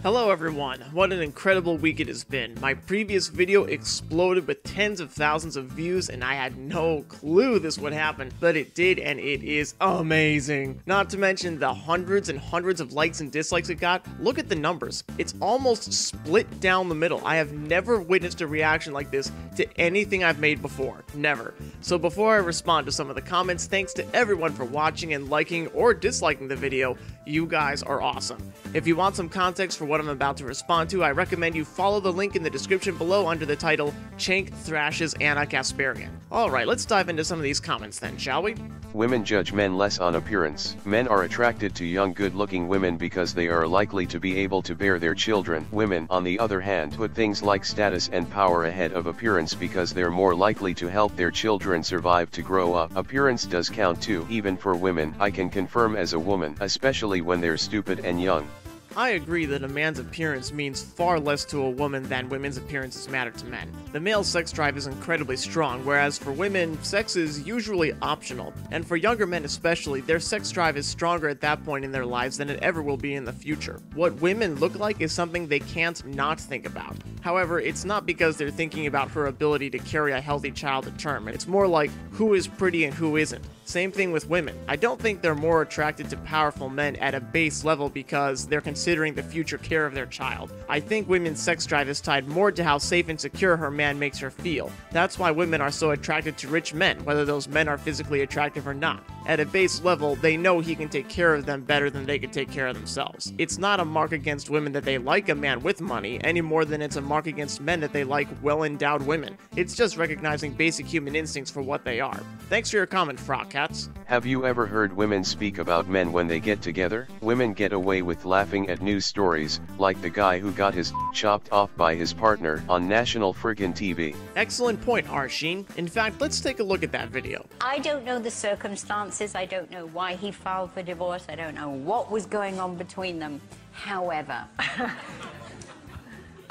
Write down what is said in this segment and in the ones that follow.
Hello everyone, what an incredible week it has been. My previous video exploded with tens of thousands of views and I had no clue this would happen, but it did and it is amazing. Not to mention the hundreds and hundreds of likes and dislikes it got. Look at the numbers. It's almost split down the middle. I have never witnessed a reaction like this to anything I've made before. Never. So before I respond to some of the comments, thanks to everyone for watching and liking or disliking the video. You guys are awesome. If you want some context for what I'm about to respond to, I recommend you follow the link in the description below under the title Cenk Thrashes Ana Kasparian. Alright, let's dive into some of these comments then, shall we? Women judge men less on appearance. Men are attracted to young good-looking women because they are likely to be able to bear their children. Women, on the other hand, put things like status and power ahead of appearance because they're more likely to help their children survive to grow up. Appearance does count too, even for women. I can confirm as a woman, especially when they're stupid and young. I agree that a man's appearance means far less to a woman than women's appearances matter to men. The male sex drive is incredibly strong, whereas for women, sex is usually optional. And for younger men especially, their sex drive is stronger at that point in their lives than it ever will be in the future. What women look like is something they can't not think about. However, it's not because they're thinking about her ability to carry a healthy child to term. It's more like who is pretty and who isn't. Same thing with women. I don't think they're more attracted to powerful men at a base level because they're considering the future care of their child. I think women's sex drive is tied more to how safe and secure her man makes her feel. That's why women are so attracted to rich men, whether those men are physically attractive or not. At a base level, they know he can take care of them better than they can take care of themselves. It's not a mark against women that they like a man with money, any more than it's a mark against men that they like well-endowed women. It's just recognizing basic human instincts for what they are. Thanks for your comment, Frog Cats. Have you ever heard women speak about men when they get together? Women get away with laughing at news stories, like the guy who got his chopped off by his partner on national friggin' TV. Excellent point, Arshin. In fact, let's take a look at that video. I don't know the circumstances. I don't know why he filed for divorce. I don't know what was going on between them. However,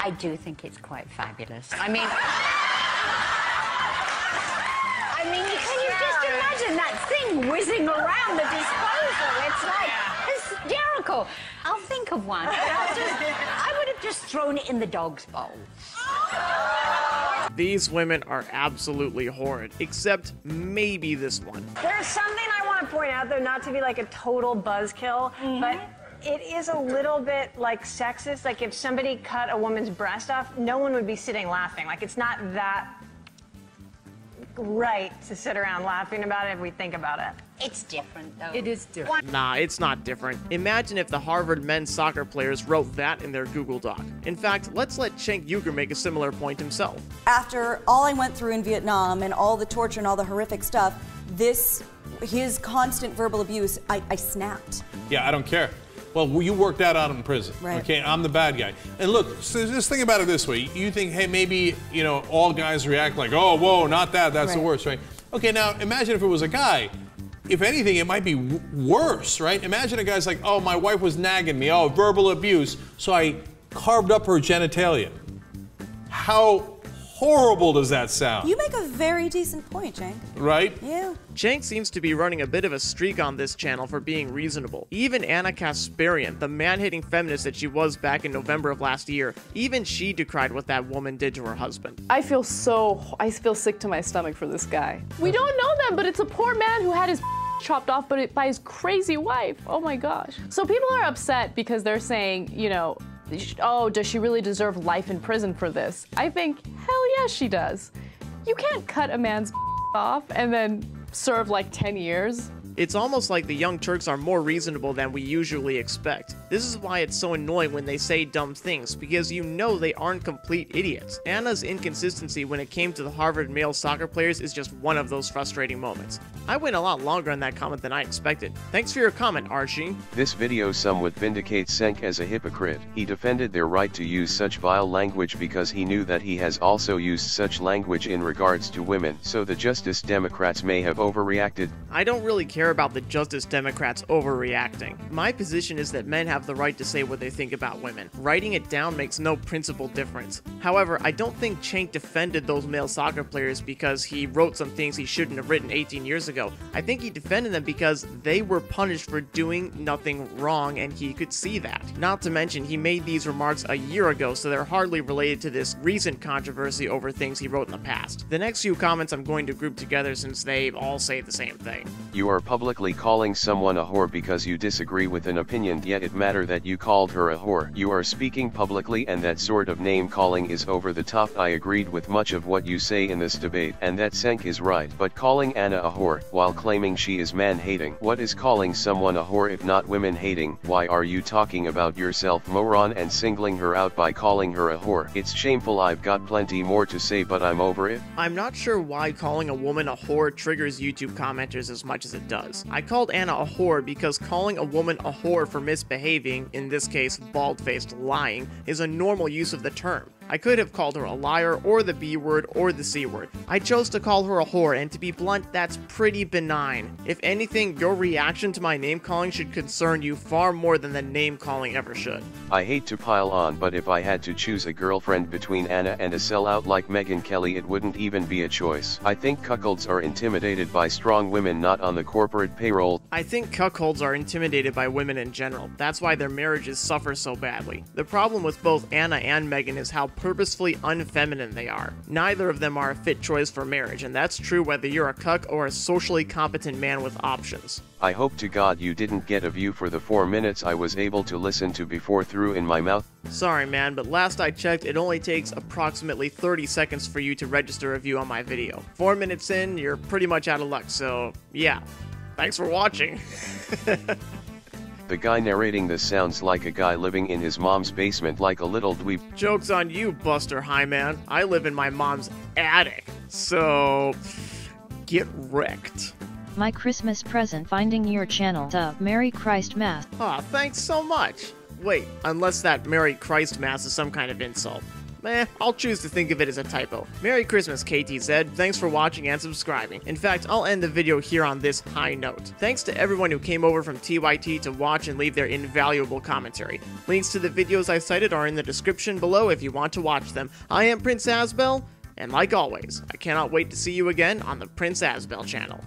I do think it's quite fabulous. I mean, can you just imagine that thing whizzing around the disposal? It's like hysterical. I'll think of one. I would have just thrown it in the dog's bowl. These women are absolutely horrid, except maybe this one. There's something I want to point out, though, not to be like a total buzzkill, but it is a little bit like sexist. Like if somebody cut a woman's breast off, no one would be sitting laughing. Like it's not that right to sit around laughing about it if we think about it. It's different, though. It is different. Nah, it's not different. Imagine if the Harvard men's soccer players wrote that in their Google Doc. In fact, let's let Cenk Uygur make a similar point himself. After all I went through in Vietnam and all the torture and all the horrific stuff, his constant verbal abuse, I snapped. Yeah, I don't care. Well, you worked that out in prison. Right. Okay, I'm the bad guy. And look, so just think about it this way. You think, hey, maybe, you know, all guys react like, oh, whoa, not that, that's the worst, right? Okay, now imagine if it was a guy. If anything, it might be worse, right? Imagine a guy's like, oh, my wife was nagging me, oh, verbal abuse, so I carved up her genitalia. How horrible does that sound? You make a very decent point, Cenk. Right? Yeah. Cenk seems to be running a bit of a streak on this channel for being reasonable. Even Ana Kasparian, the man-hating feminist that she was back in November of last year, even she decried what that woman did to her husband. I feel sick to my stomach for this guy. We don't know them, but it's a poor man who had his chopped off by his crazy wife. Oh my gosh. So people are upset because they're saying, you know, oh, does she really deserve life in prison for this? I think, hell yes, she does. You can't cut a man's off and then serve like 10 years. It's almost like the Young Turks are more reasonable than we usually expect. This is why it's so annoying when they say dumb things, because you know they aren't complete idiots. Anna's inconsistency when it came to the Harvard male soccer players is just one of those frustrating moments. I went a lot longer on that comment than I expected. Thanks for your comment, Archie. This video somewhat vindicates Cenk as a hypocrite. He defended their right to use such vile language because he knew that he has also used such language in regards to women, so the Justice Democrats may have overreacted. I don't really care about the Justice Democrats overreacting. My position is that men have the right to say what they think about women. Writing it down makes no principal difference. However, I don't think Cenk defended those male soccer players because he wrote some things he shouldn't have written 18 years ago ago. I think he defended them because they were punished for doing nothing wrong, and he could see that. Not to mention, he made these remarks a year ago, so they're hardly related to this recent controversy over things he wrote in the past. The next few comments I'm going to group together since they all say the same thing. You are publicly calling someone a whore because you disagree with an opinion, yet it matter that you called her a whore. You are speaking publicly, and that sort of name calling is over the top. I agreed with much of what you say in this debate, and that Cenk is right. But calling Ana a whore, while claiming she is man-hating. What is calling someone a whore if not women-hating? Why are you talking about yourself, moron, and singling her out by calling her a whore? It's shameful. I've got plenty more to say, but I'm over it. I'm not sure why calling a woman a whore triggers YouTube commenters as much as it does. I called Ana a whore because calling a woman a whore for misbehaving, in this case bald-faced lying, is a normal use of the term. I could have called her a liar, or the B word, or the C word. I chose to call her a whore, and to be blunt, that's pretty benign. If anything, your reaction to my name calling should concern you far more than the name calling ever should. I hate to pile on, but if I had to choose a girlfriend between Ana and a sellout like Megyn Kelly, it wouldn't even be a choice. I think cuckolds are intimidated by strong women not on the corporate payroll. I think cuckolds are intimidated by women in general. That's why their marriages suffer so badly. The problem with both Ana and Megyn is how purposefully unfeminine they are. Neither of them are a fit choice for marriage, and that's true whether you're a cuck or a socially competent man with options. I hope to God you didn't get a view for the 4 minutes I was able to listen to before threw in my mouth. Sorry man, but last I checked, it only takes approximately 30 seconds for you to register a view on my video. 4 minutes in, you're pretty much out of luck, so yeah. Thanks for watching. The guy narrating this sounds like a guy living in his mom's basement like a little dweeb. Joke's on you, Buster Highman. I live in my mom's attic, so get wrecked. My Christmas present finding your channel. Merry Christ Mass. Aw, thanks so much. Wait, unless that Merry Christ Mass is some kind of insult. I'll choose to think of it as a typo. Merry Christmas, KTZ. Thanks for watching and subscribing. In fact, I'll end the video here on this high note. Thanks to everyone who came over from TYT to watch and leave their invaluable commentary. Links to the videos I cited are in the description below if you want to watch them. I am Prince Asbel, and like always, I cannot wait to see you again on the Prince Asbel channel.